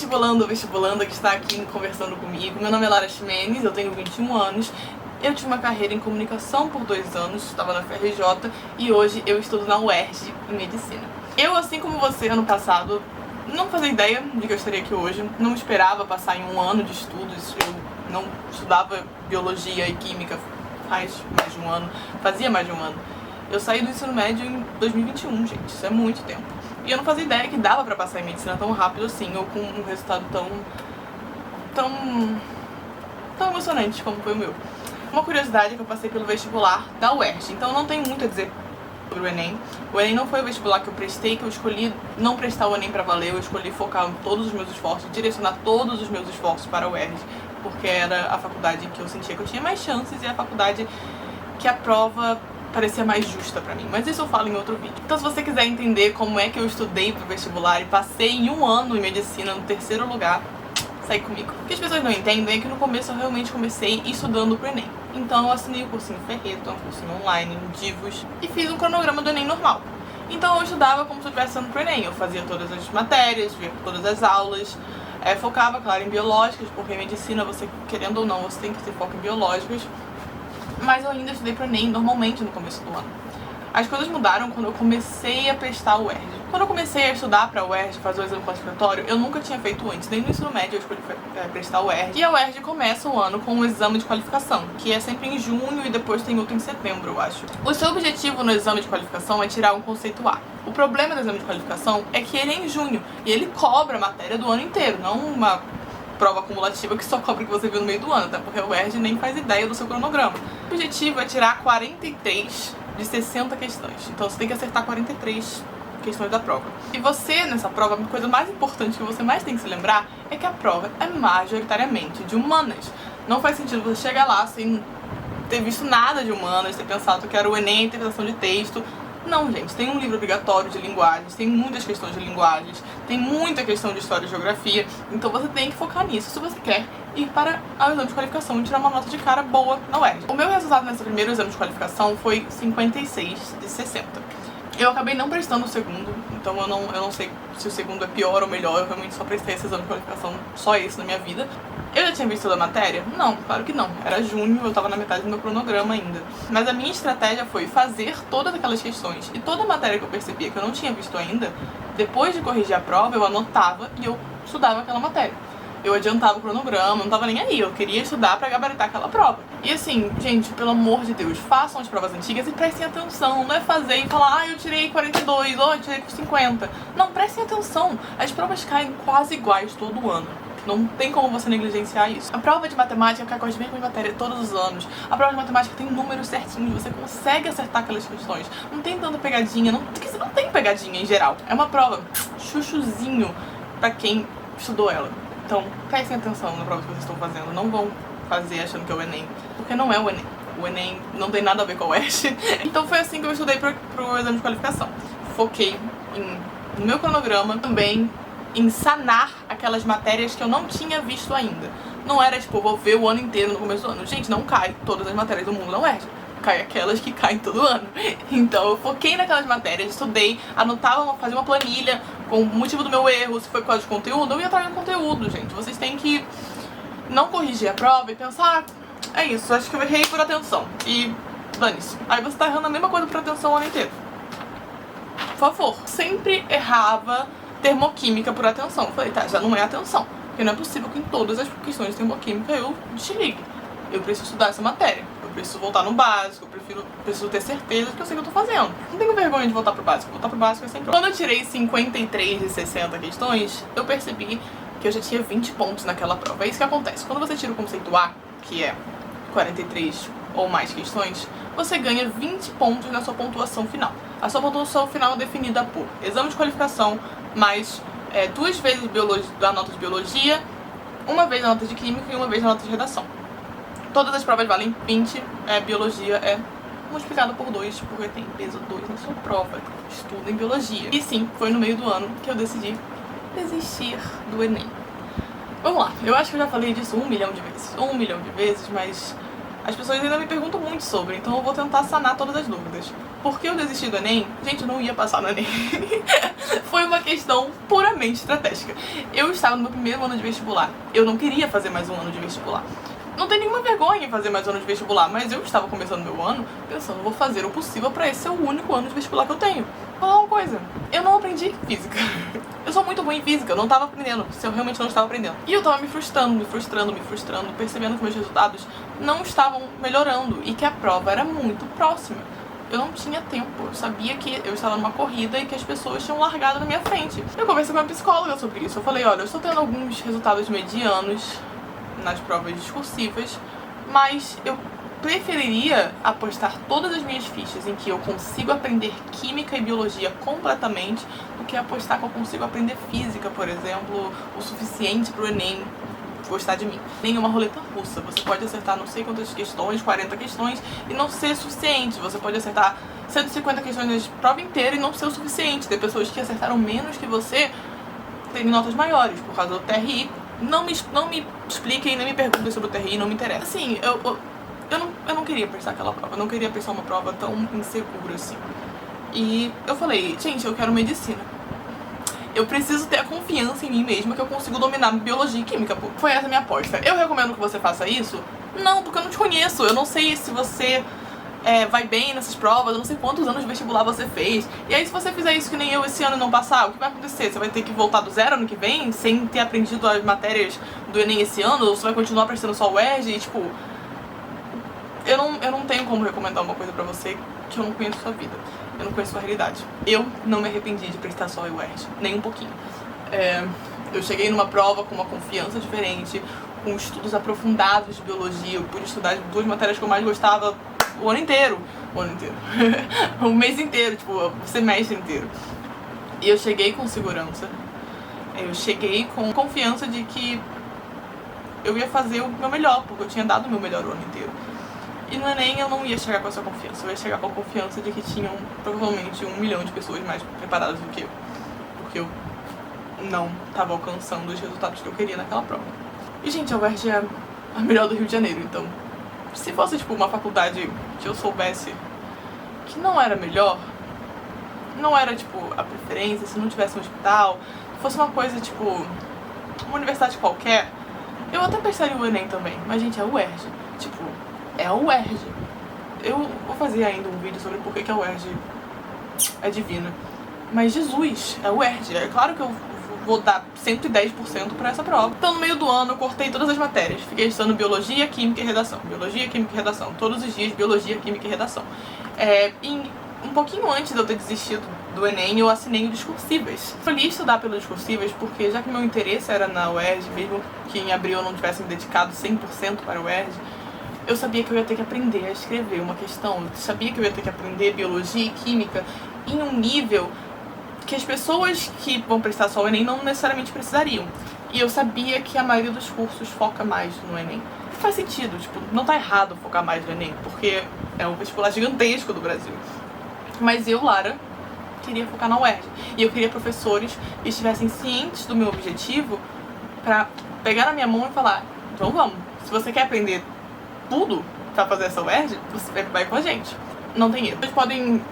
vestibulando ou vestibulanda que está aqui conversando comigo. Meu nome é Lara Ximenes, eu tenho 21 anos. Eu tive uma carreira em comunicação por 2 anos, estava na FRJ e hoje eu estudo na UERJ em Medicina. Eu, assim como você, ano passado, não fazia ideia de que eu estaria aqui hoje, não esperava passar em um ano de estudos, eu não estudava biologia e química faz mais de um ano, fazia mais de um ano. Eu saí do ensino médio em 2021, gente, isso é muito tempo. E eu não fazia ideia que dava pra passar em medicina tão rápido assim, ou com um resultado tão emocionante como foi o meu. Uma curiosidade é que eu passei pelo vestibular da UERJ, então não tem muito a dizer sobre o Enem. O Enem não foi o vestibular que eu prestei, que eu escolhi não prestar o Enem pra valer, eu escolhi focar em todos os meus esforços, direcionar todos os meus esforços para a UERJ, porque era a faculdade que eu sentia que eu tinha mais chances e a faculdade que a prova parecia mais justa pra mim, mas isso eu falo em outro vídeo. Então se você quiser entender como é que eu estudei pro vestibular e passei em um ano em medicina no 3º lugar, segue comigo. O que as pessoas não entendem é que no começo eu realmente comecei estudando pro Enem. Então eu assinei o cursinho Ferreto, um cursinho online, um Divos, e fiz um cronograma do Enem normal. Então eu estudava como se eu estivesse estudando pro Enem. Eu fazia todas as matérias, via todas as aulas, focava, claro, em biológicas, porque em medicina, você querendo ou não, você tem que ter foco em biológicas. Mas eu ainda estudei pro Enem normalmente no começo do ano. As coisas mudaram quando eu comecei a prestar o UERJ. Quando eu comecei a estudar pra UERJ, fazer o exame classificatório, eu nunca tinha feito antes. Nem no ensino médio eu escolhi prestar o UERJ. E a UERJ começa o ano com um exame de qualificação, que é sempre em junho e depois tem outro em setembro, eu acho. O seu objetivo no exame de qualificação é tirar um conceito A. O problema do exame de qualificação é que ele é em junho e ele cobra a matéria do ano inteiro, não uma prova acumulativa que só cobra o que você viu no meio do ano, até porque a UERJ nem faz ideia do seu cronograma. O objetivo é tirar 43 de 60 questões, então você tem que acertar 43 questões da prova. E você, nessa prova, a coisa mais importante que você mais tem que se lembrar é que a prova é majoritariamente de humanas. Não faz sentido você chegar lá sem ter visto nada de humanas, ter pensado que era o Enem, interpretação de texto. Não, gente, tem um livro obrigatório de linguagens, tem muitas questões de linguagens, tem muita questão de história e geografia, então você tem que focar nisso se você quer ir para o exame de qualificação e tirar uma nota de cara boa na UERJ. O meu resultado nesse primeiro exame de qualificação foi 56 de 60. Eu acabei não prestando o segundo, então eu não sei se o segundo é pior ou melhor, eu realmente só prestei esse exame de qualificação, só esse na minha vida. Eu já tinha visto toda a matéria? Não, claro que não. Era junho, eu tava na metade do meu cronograma ainda. Mas a minha estratégia foi fazer todas aquelas questões. E toda a matéria que eu percebia que eu não tinha visto ainda, depois de corrigir a prova, eu anotava e eu estudava aquela matéria. Eu adiantava o cronograma, não tava nem aí. Eu queria estudar pra gabaritar aquela prova. E assim, gente, pelo amor de Deus, façam as provas antigas e prestem atenção. Não é fazer e falar, eu tirei 42, eu tirei 50. Não, prestem atenção. As provas caem quase iguais todo ano. Não tem como você negligenciar isso. A prova de matemática cai com as mesmas matérias todos os anos. A prova de matemática tem números certinhos, você consegue acertar aquelas questões. Não tem tanta pegadinha, porque você não tem pegadinha em geral. É uma prova chuchuzinho pra quem estudou ela. Então, prestem atenção na prova que vocês estão fazendo. Não vão fazer achando que é o Enem, porque não é o Enem. O Enem não tem nada a ver com o UERJ. Então foi assim que eu estudei pro exame de qualificação. Foquei no meu cronograma, também em sanar aquelas matérias que eu não tinha visto ainda. Não era tipo, vou ver o ano inteiro no começo do ano. Gente, não cai todas as matérias do mundo na UERJ. Cai aquelas que caem todo ano. Então eu foquei naquelas matérias, estudei, anotava, fazia uma planilha com o motivo do meu erro, se foi por causa de conteúdo, eu ia atrás do conteúdo, gente. Vocês têm que não corrigir a prova e pensar, é isso, acho que eu errei por atenção. E dane-se. Aí você tá errando a mesma coisa por atenção o ano inteiro. Por favor. Sempre errava termoquímica por atenção. Eu falei, tá, já não é atenção. Porque não é possível que em todas as questões de termoquímica eu desligue. Eu preciso estudar essa matéria. Eu preciso voltar no básico, eu preciso ter certeza que eu sei o que eu tô fazendo. Não tenho vergonha de voltar pro básico. Voltar pro básico é sempre. Quando eu tirei 53 de 60 questões, eu percebi que eu já tinha 20 pontos naquela prova. É isso que acontece. Quando você tira o conceito A, que é 43 ou mais questões, você ganha 20 pontos na sua pontuação final. A sua pontuação final é definida por exame de qualificação, mais 2 vezes a nota de biologia, 1 vez a nota de química e 1 vez a nota de redação. Todas as provas valem 20, biologia é multiplicado por 2, porque tem peso 2 na sua prova. Estuda em biologia. E sim, foi no meio do ano que eu decidi desistir do Enem. Vamos lá, eu acho que eu já falei disso 1 milhão de vezes. 1 milhão de vezes, mas as pessoas ainda me perguntam muito sobre, então eu vou tentar sanar todas as dúvidas. Por que eu desisti do Enem? Gente, eu não ia passar no Enem. Foi uma questão puramente estratégica. Eu estava no meu primeiro ano de vestibular. Eu não queria fazer mais um ano de vestibular. Não tem nenhuma vergonha em fazer mais um ano de vestibular, mas eu estava começando meu ano pensando, vou fazer o possível pra esse ser o único ano de vestibular que eu tenho. Vou falar uma coisa, eu não aprendi física. Eu sou muito ruim em física, eu não estava aprendendo, se eu realmente não estava aprendendo. E eu tava me frustrando, percebendo que meus resultados não estavam melhorando e que a prova era muito próxima. Eu não tinha tempo, eu sabia que eu estava numa corrida e que as pessoas tinham largado na minha frente. Eu conversei com uma psicóloga sobre isso, eu falei, olha, eu estou tendo alguns resultados medianos nas provas discursivas, mas eu preferiria apostar todas as minhas fichas em que eu consigo aprender química e biologia completamente do que apostar que eu consigo aprender física, por exemplo, o suficiente para o Enem gostar de mim. Nem uma roleta russa, você pode acertar não sei quantas questões, 40 questões e não ser suficiente, você pode acertar 150 questões na prova inteira e não ser o suficiente. Tem pessoas que acertaram menos que você terem notas maiores por causa do TRI. Não me expliquem, nem me perguntem sobre o TRI, não me interessa. Assim, eu não queria prestar aquela prova, eu não queria prestar uma prova tão insegura assim. E eu falei, gente, eu quero medicina. Eu preciso ter a confiança em mim mesma que eu consigo dominar biologia e química, pô. Foi essa a minha aposta. Eu recomendo que você faça isso? Não, porque eu não te conheço. Eu não sei se você vai bem nessas provas, eu não sei quantos anos de vestibular você fez. E aí se você fizer isso que nem eu esse ano e não passar, o que vai acontecer? Você vai ter que voltar do zero ano que vem, sem ter aprendido as matérias do Enem esse ano? Ou você vai continuar prestando só o UERJ? E tipo, eu não tenho como recomendar uma coisa pra você que eu não conheço a sua vida. Eu não conheço a sua realidade. Eu não me arrependi de prestar só o UERJ, nem um pouquinho. Eu cheguei numa prova com uma confiança diferente, com estudos aprofundados de biologia. Eu pude estudar as duas matérias que eu mais gostava o ano inteiro. O mês inteiro, tipo, o semestre inteiro. E eu cheguei com segurança. Eu cheguei com confiança de que eu ia fazer o meu melhor, porque eu tinha dado o meu melhor o ano inteiro. E no Enem eu não ia chegar com essa confiança, eu ia chegar com a confiança de que tinham provavelmente 1 milhão de pessoas mais preparadas do que eu. Porque eu não estava alcançando os resultados que eu queria naquela prova. E gente, a UERJ é a melhor do Rio de Janeiro, então se fosse tipo uma faculdade que eu soubesse que não era melhor, não era tipo a preferência, se não tivesse um hospital, se fosse uma coisa tipo uma universidade qualquer, eu até prestaria o Enem também, mas gente, é a UERJ, tipo, é a UERJ. Eu vou fazer ainda um vídeo sobre por que a UERJ é divina, mas Jesus, é a UERJ, é claro que eu vou dar 110% pra essa prova. Então no meio do ano eu cortei todas as matérias, fiquei estudando biologia, química e redação, biologia, química e redação, todos os dias biologia, química e redação. E um pouquinho antes de eu ter desistido do Enem, eu assinei o Discursivas. Escolhi estudar pelo Discursivas porque, já que meu interesse era na UERJ, mesmo que em abril eu não tivesse me dedicado 100% para a UERJ, eu sabia que eu ia ter que aprender a escrever uma questão, eu sabia que eu ia ter que aprender biologia e química em um nível que as pessoas que vão prestar só o Enem não necessariamente precisariam. E eu sabia que a maioria dos cursos foca mais no Enem. Faz sentido, tipo, não tá errado focar mais no Enem, porque é um vestibular gigantesco do Brasil. Mas eu, Lara, queria focar na UERJ. E eu queria professores que estivessem cientes do meu objetivo pra pegar na minha mão e falar, então vamos, se você quer aprender tudo pra fazer essa UERJ, você vai com a gente. Não tem erro. Vocês podem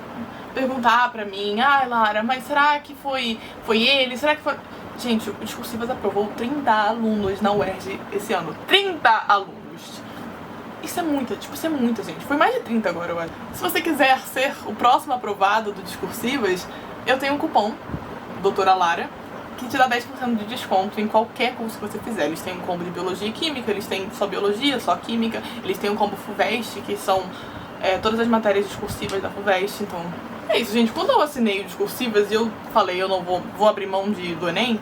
perguntar pra mim, Lara, mas será que foi ele? Será que foi... Gente, o Discursivas aprovou 30 alunos na UERJ esse ano. 30 alunos! Isso é muita, gente. Foi mais de 30 agora, eu acho. Se você quiser ser o próximo aprovado do Discursivas, eu tenho um cupom, Doutora Lara, que te dá 10% de desconto em qualquer curso que você fizer. Eles têm um combo de biologia e química, eles têm só biologia, só química, eles têm um combo FUVEST, que são todas as matérias discursivas da FUVEST, então... É isso, gente. Quando eu assinei o Discursivas e eu falei eu não vou abrir mão do Enem,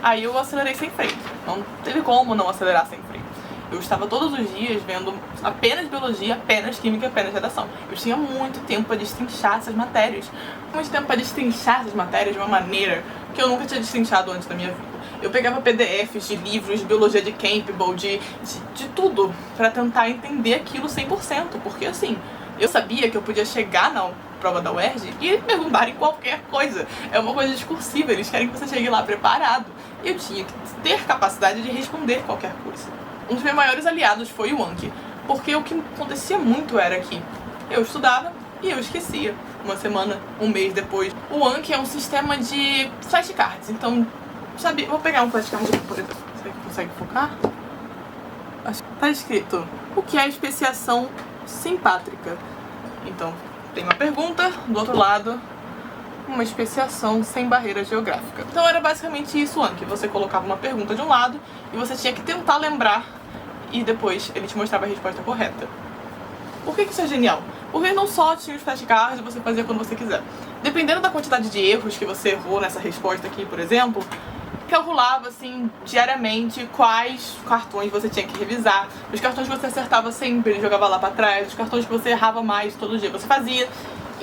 aí eu acelerei sem freio. Não teve como não acelerar sem freio. Eu estava todos os dias vendo apenas biologia, apenas química, apenas redação. Eu tinha muito tempo para destrinchar essas matérias. Muito tempo para destrinchar essas matérias de uma maneira que eu nunca tinha destrinchado antes da minha vida. Eu pegava PDFs de livros de biologia de Campbell, de tudo, para tentar entender aquilo 100%. Porque assim, eu sabia que eu podia chegar na prova da UERJ e perguntarem qualquer coisa. É uma coisa discursiva, eles querem que você chegue lá preparado. E eu tinha que ter capacidade de responder qualquer coisa. Um dos meus maiores aliados foi o Anki, porque o que acontecia muito era que eu estudava e eu esquecia. uma semana, um mês depois. O Anki é um sistema de flashcards, então, sabe, vou pegar um flashcard aqui, por exemplo. Você consegue focar? Acho que tá escrito: o que é especiação simpátrica? Então, tem uma pergunta, do outro lado, uma especiação sem barreira geográfica. Então era basicamente isso, Anki. Você colocava uma pergunta de um lado e você tinha que tentar lembrar e depois ele te mostrava a resposta correta. Por que isso é genial? Porque não só tinha os flashcards e você fazia quando você quiser. Dependendo da quantidade de erros que você errou nessa resposta aqui, por exemplo, calculava assim diariamente quais cartões você tinha que revisar. Os cartões que você acertava sempre, ele jogava lá pra trás. Os cartões que você errava mais todo dia, você fazia.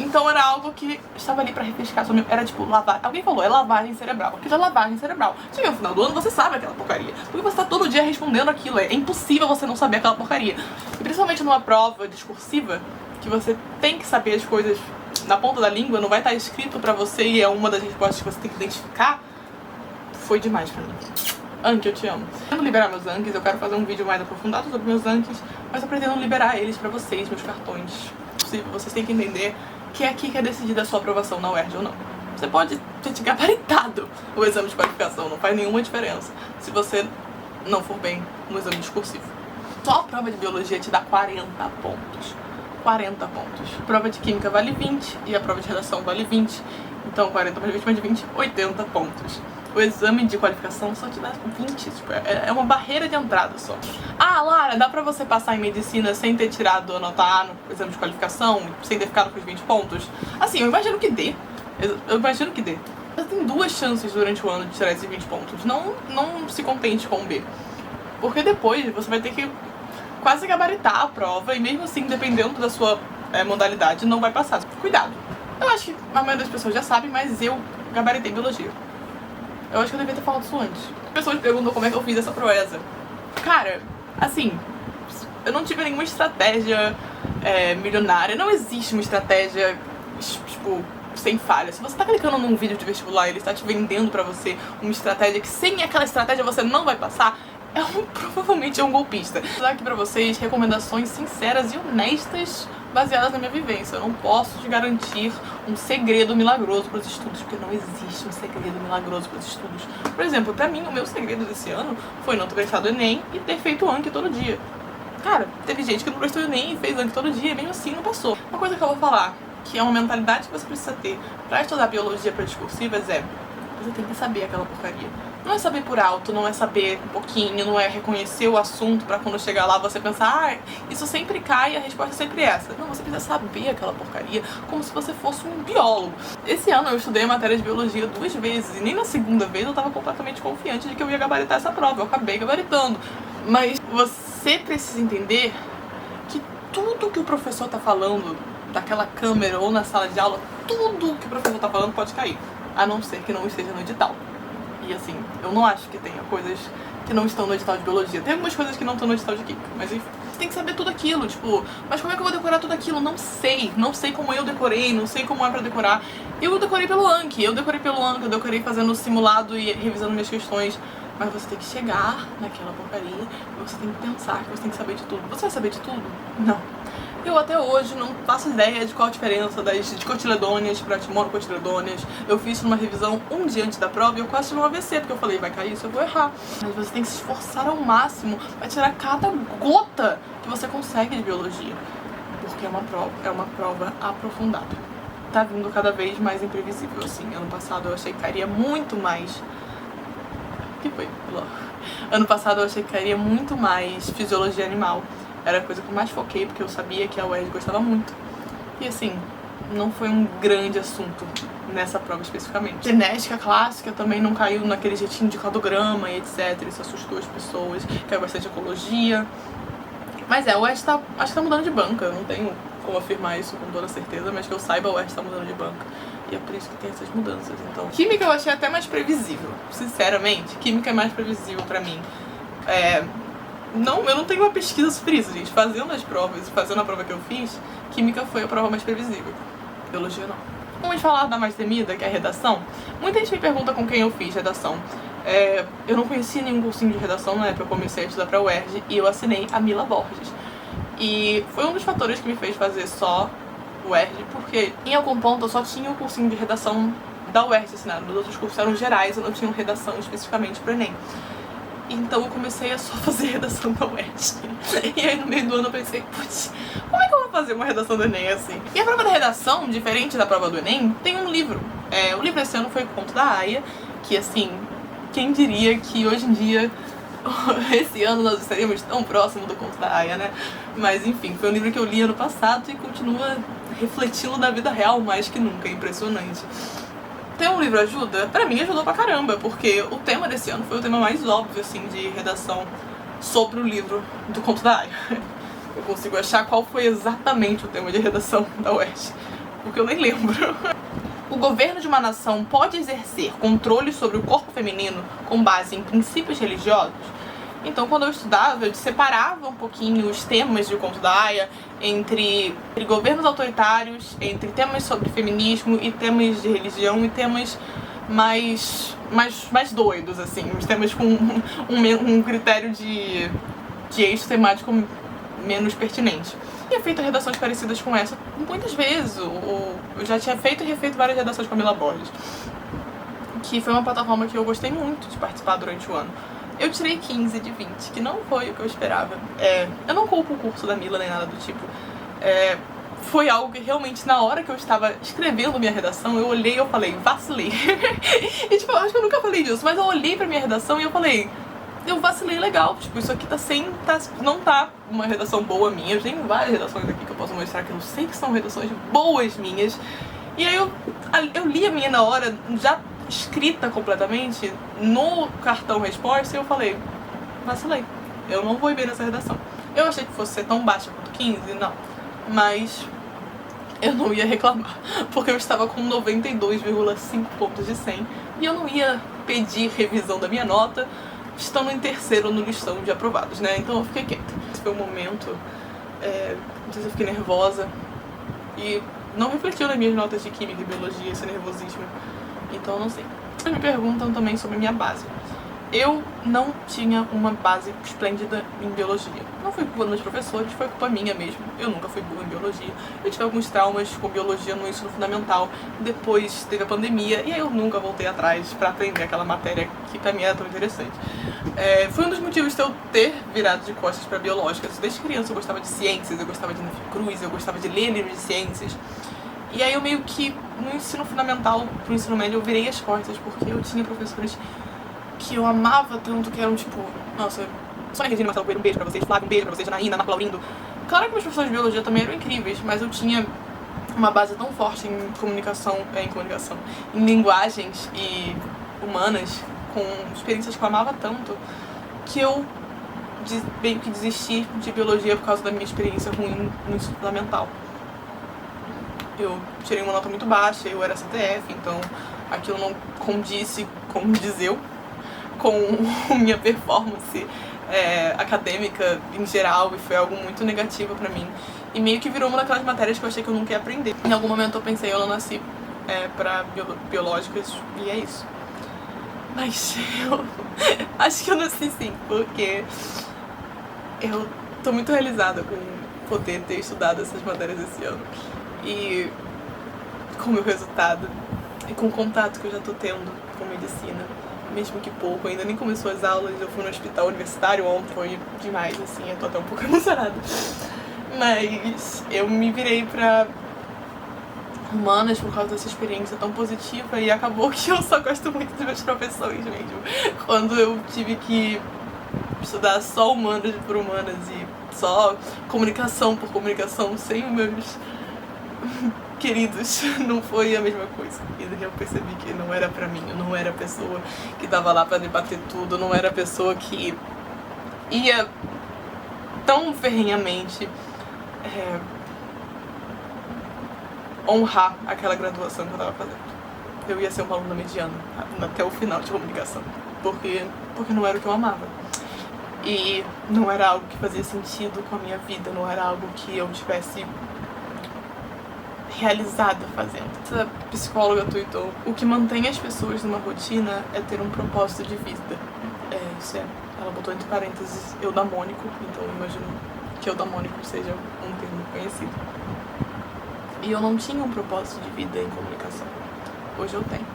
Então era algo que estava ali pra refrescar sua memória. Era tipo lavagem. Alguém falou, é lavagem cerebral. Aquilo é lavagem cerebral. Chega no final do ano, você sabe aquela porcaria. Porque você tá todo dia respondendo aquilo. É impossível você não saber aquela porcaria. E principalmente numa prova discursiva, que você tem que saber as coisas na ponta da língua, não vai estar escrito pra você e é uma das respostas que você tem que identificar. Foi demais pra mim. Anki, eu te amo. Eu quero liberar meus Ankis, eu quero fazer um vídeo mais aprofundado sobre meus Ankis, mas eu pretendo liberar eles pra vocês, meus cartões. Vocês têm que entender que é aqui que é decidida a sua aprovação na UERJ ou não. Você pode ter te gabaritado o exame de qualificação, não faz nenhuma diferença se você não for bem no exame discursivo. Só a prova de biologia te dá 40 pontos. 40 pontos. A prova de química vale 20 e a prova de redação vale 20. Então 40 mais 20 mais 20, 80 pontos. O exame de qualificação só te dá 20, tipo, é uma barreira de entrada só. Ah, Lara, dá pra você passar em medicina sem ter tirado a nota A no exame de qualificação, sem ter ficado com os 20 pontos? Assim, eu imagino que dê. Eu imagino que dê. Você tem 2 chances durante o ano de tirar esses 20 pontos. Não se contente com o B. Porque depois você vai ter que quase gabaritar a prova e mesmo assim, dependendo da sua modalidade, não vai passar. Cuidado. Eu acho que a maioria das pessoas já sabe, mas eu gabaritei biologia. Eu acho que eu devia ter falado isso antes. As pessoas perguntam como é que eu fiz essa proeza. Cara, assim, eu não tive nenhuma estratégia milionária. Não existe uma estratégia, tipo, sem falha. Se você tá clicando num vídeo de vestibular e ele está te vendendo pra você uma estratégia que sem aquela estratégia você não vai passar, provavelmente é um golpista. Vou dar aqui pra vocês recomendações sinceras e honestas baseadas na minha vivência. Eu não posso te garantir um segredo milagroso para os estudos, porque não existe um segredo milagroso para os estudos. Por exemplo, pra mim, o meu segredo desse ano foi não ter prestado o Enem e ter feito Anki todo dia. Cara, teve gente que não prestou Enem e fez Anki todo dia e mesmo assim não passou. Uma coisa que eu vou falar, que é uma mentalidade que você precisa ter pra estudar biologia para discursivas você tem que saber aquela porcaria. Não é saber por alto, não é saber um pouquinho, não é reconhecer o assunto pra quando chegar lá você pensar, isso sempre cai e a resposta é sempre essa. Não, você precisa saber aquela porcaria como se você fosse um biólogo. Esse ano eu estudei a matéria de biologia 2 vezes e nem na segunda vez eu tava completamente confiante de que eu ia gabaritar essa prova. Eu acabei gabaritando. Mas você precisa entender que tudo que o professor tá falando daquela câmera ou na sala de aula, tudo que o professor tá falando pode cair. A não ser que não esteja no edital. E assim, eu não acho que tenha coisas que não estão no edital de biologia. Tem algumas coisas que não estão no edital de química, mas enfim, você tem que saber tudo aquilo, tipo, mas como é que eu vou decorar tudo aquilo? Não sei como eu decorei, não sei como é pra decorar. Eu decorei pelo Anki, eu decorei fazendo simulado e revisando minhas questões. Mas você tem que chegar naquela porcaria e você tem que pensar que você tem que saber de tudo. Você vai saber de tudo? Não. Eu até hoje não faço ideia de qual a diferença das dicotiledôneas para monocotiledôneas. Eu fiz numa revisão um dia antes da prova e eu quase tive um AVC, porque eu falei, vai cair isso, eu vou errar. Mas você tem que se esforçar ao máximo para tirar cada gota que você consegue de biologia. Porque é uma prova aprofundada. Tá vindo cada vez mais imprevisível, assim. Ano passado eu achei que cairia muito mais... O que foi? Ano passado eu achei que cairia muito mais fisiologia animal. Era a coisa que eu mais foquei, porque eu sabia que a UERJ gostava muito. E assim, não foi um grande assunto nessa prova especificamente. Genética clássica também não caiu naquele jeitinho de cladograma e etc. Isso assustou as pessoas. Caiu bastante ecologia. Mas a UERJ acho que tá mudando de banca. Eu não tenho como afirmar isso com toda certeza, mas que eu saiba, a UERJ tá mudando de banca. E é por isso que tem essas mudanças, então... Química eu achei até mais previsível. Sinceramente, química é mais previsível pra mim. Não, eu não tenho uma pesquisa sobre isso, gente. Fazendo as provas e fazendo a prova que eu fiz, química foi a prova mais previsível. Biologia não. Vamos falar da mais temida, que é a redação. Muita gente me pergunta com quem eu fiz redação. Eu não conhecia nenhum cursinho de redação na época que eu comecei a estudar pra UERJ e eu assinei a Mila Borges. E foi um dos fatores que me fez fazer só UERJ, porque em algum ponto eu só tinha o cursinho de redação da UERJ assinado, os outros cursos eram gerais, eu não tinha redação especificamente pro Enem. Então eu comecei a só fazer redação da UERJ. E aí no meio do ano eu pensei, putz, como é que eu vou fazer uma redação do Enem assim? E a prova da redação, diferente da prova do Enem, tem um livro. O livro esse ano foi o Conto da Aia, que assim, quem diria que hoje em dia, esse ano nós estaríamos tão próximo do Conto da Aia, né? Mas enfim, foi um livro que eu li ano passado e continua refletindo na vida real mais que nunca, é impressionante. Ter um livro ajuda? Pra mim ajudou pra caramba, porque o tema desse ano foi o tema mais óbvio, assim, de redação sobre o livro do Conto da Aia. Eu consigo achar qual foi exatamente o tema de redação da UERJ, porque eu nem lembro. O governo de uma nação pode exercer controle sobre o corpo feminino com base em princípios religiosos? Então, quando eu estudava, eu separava um pouquinho os temas de Conto da Aia entre governos autoritários, entre temas sobre feminismo e temas de religião e temas mais doidos, assim, os temas com um critério de eixo temático menos pertinente. Eu tinha feito redações parecidas com essa muitas vezes. Eu já tinha feito e refeito várias redações com a Mila Borges, que foi uma plataforma que eu gostei muito de participar durante o ano. Eu tirei 15 de 20, que não foi o que eu esperava. Eu não culpo o curso da Mila nem nada do tipo. Foi algo que realmente, na hora que eu estava escrevendo minha redação, eu olhei e eu falei, vacilei. E tipo, eu acho que eu nunca falei disso, mas eu olhei pra minha redação e eu falei, eu vacilei legal, tipo, isso aqui não tá uma redação boa minha. Eu tenho várias redações aqui que eu posso mostrar que eu sei que são redações boas minhas. E aí eu li a minha na hora, já escrita completamente, no cartão resposta, e eu falei, vacilei, eu não vou ir bem nessa redação. Eu achei que fosse ser tão baixa quanto 15, não, mas eu não ia reclamar, porque eu estava com 92,5 pontos de 100 e eu não ia pedir revisão da minha nota estando em terceiro no listão de aprovados, né? Então eu fiquei quieta. Esse foi um momento, não sei se eu fiquei nervosa e não refletiu nas minhas notas de química e biologia esse nervosismo. Então eu não sei. Eles me perguntam também sobre minha base. Eu não tinha uma base esplêndida em biologia. Não foi culpa dos professores, foi culpa minha mesmo. Eu nunca fui boa em biologia. Eu tive alguns traumas com biologia no ensino fundamental. Depois teve a pandemia e aí eu nunca voltei atrás pra aprender aquela matéria que pra mim era tão interessante. Foi um dos motivos de eu ter virado de costas pra biológicas. Desde criança eu gostava de ciências, eu gostava de Cruz, eu gostava de ler livros de ciências. E aí eu meio que, no ensino fundamental pro ensino médio, eu virei as costas, porque eu tinha professores que eu amava tanto, que eram tipo, nossa, Sônia Regina, Marcelo Coelho, um beijo pra vocês, Flávio, um beijo pra vocês, Janaína, Marco Laurindo. Claro que meus professores de biologia também eram incríveis, mas eu tinha uma base tão forte em comunicação, em linguagens e humanas, com experiências que eu amava tanto, que eu meio que desisti de biologia por causa da minha experiência ruim no ensino fundamental. Eu tirei uma nota muito baixa, eu era CTF, então aquilo não condisse, como diz eu, com minha performance acadêmica em geral, e foi algo muito negativo pra mim. E meio que virou uma daquelas matérias que eu achei que eu nunca ia aprender. Em algum momento eu pensei, eu não nasci pra biológicas, e é isso. Mas eu acho que eu nasci sim, porque eu tô muito realizada com poder ter estudado essas matérias esse ano. E com o meu resultado e com o contato que eu já tô tendo com medicina, mesmo que pouco, ainda nem começou as aulas, eu fui no hospital universitário ontem, foi demais, assim, eu tô até um pouco emocionada. Mas eu me virei pra humanas por causa dessa experiência tão positiva e acabou que eu só gosto muito dos meus professores mesmo. Quando eu tive que estudar só humanas por humanas e só comunicação por comunicação sem os meus queridos, não foi a mesma coisa. E eu percebi que não era pra mim, eu não era a pessoa que tava lá pra debater tudo, eu não era a pessoa que ia tão ferrenhamente honrar aquela graduação que eu tava fazendo. Eu ia ser uma aluna mediana até o final de comunicação, porque não era o que eu amava. E não era algo que fazia sentido com a minha vida, não era algo que eu tivesse realizada fazendo. Essa psicóloga tweetou: o que mantém as pessoas numa rotina é ter um propósito de vida. Ela botou entre parênteses eudamônico, então eu imagino que eudamônico seja um termo conhecido. E eu não tinha um propósito de vida em comunicação. Hoje eu tenho.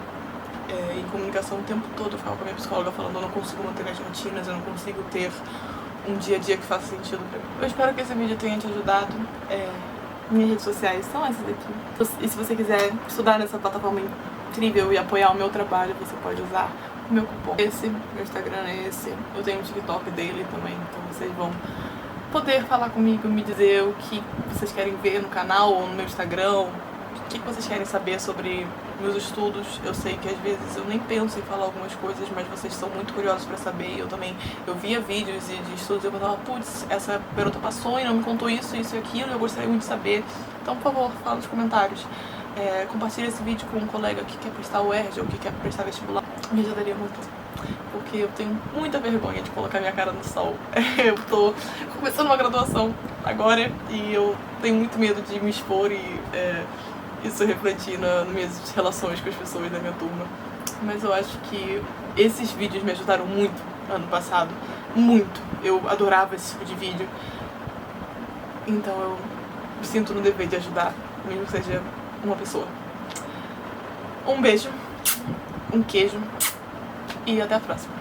Em comunicação o tempo todo eu ficava com a minha psicóloga falando: eu não consigo manter minhas rotinas, eu não consigo ter um dia a dia que faça sentido pra mim. Eu espero que esse vídeo tenha te ajudado. Minhas redes sociais são essas aqui. E se você quiser estudar nessa plataforma incrível e apoiar o meu trabalho, você pode usar o meu cupom. Meu Instagram é esse. Eu tenho um TikTok dele também, então vocês vão poder falar comigo, me dizer o que vocês querem ver no canal ou no meu Instagram, o que vocês querem saber sobre meus estudos. Eu sei que às vezes eu nem penso em falar algumas coisas, mas vocês são muito curiosos pra saber. Eu via vídeos de estudos e eu pensava: putz, essa garota passou e não me contou isso e aquilo, eu gostaria muito de saber. Então, por favor, fala nos comentários. Compartilha esse vídeo com um colega que quer prestar o UERJ ou que quer prestar vestibular. Me ajudaria muito, porque eu tenho muita vergonha de colocar minha cara no sol. Eu tô começando uma graduação agora e eu tenho muito medo de me expor e isso refletir nas minhas relações com as pessoas da minha turma. Mas eu acho que esses vídeos me ajudaram muito ano passado. Muito. Eu adorava esse tipo de vídeo. Então eu me sinto no dever de ajudar, mesmo que seja uma pessoa. Um beijo, um queijo e até a próxima.